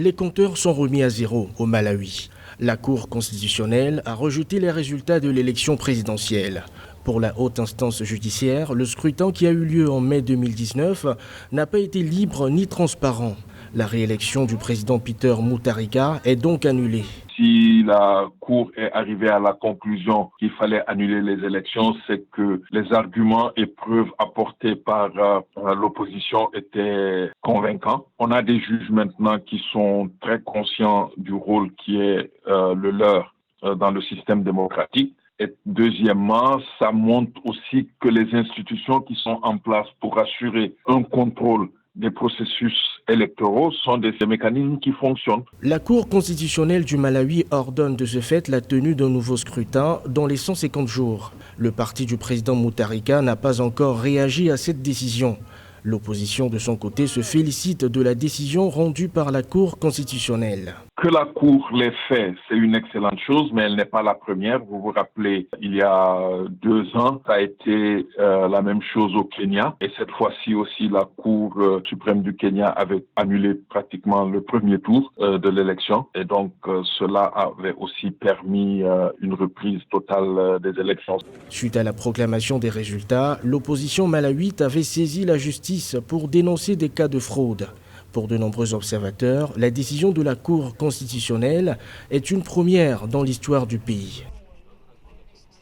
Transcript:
Les compteurs sont remis à zéro au Malawi. La Cour constitutionnelle a rejeté les résultats de l'élection présidentielle. Pour la haute instance judiciaire, le scrutin qui a eu lieu en mai 2019 n'a pas été libre ni transparent. La réélection du président Peter Mutharika est donc annulée. Si la Cour est arrivée à la conclusion qu'il fallait annuler les élections, c'est que les arguments et preuves apportés par l'opposition étaient convaincants. On a des juges maintenant qui sont très conscients du rôle qui est le leur dans le système démocratique. Et deuxièmement, ça montre aussi que les institutions qui sont en place pour assurer un contrôle des processus électoraux sont des mécanismes qui fonctionnent. La Cour constitutionnelle du Malawi ordonne de ce fait la tenue d'un nouveau scrutin dans les 150 jours. Le parti du président Mutharika n'a pas encore réagi à cette décision. L'opposition de son côté se félicite de la décision rendue par la Cour constitutionnelle. Que la Cour l'ait fait, c'est une excellente chose, mais elle n'est pas la première. Vous vous rappelez, il y a 2 ans, ça a été la même chose au Kenya. Et cette fois-ci aussi, la Cour suprême du Kenya avait annulé pratiquement le premier tour de l'élection. Et donc, cela avait aussi permis une reprise totale des élections. Suite à la proclamation des résultats, l'opposition malawite avait saisi la justice pour dénoncer des cas de fraude. Pour de nombreux observateurs, la décision de la Cour constitutionnelle est une première dans l'histoire du pays.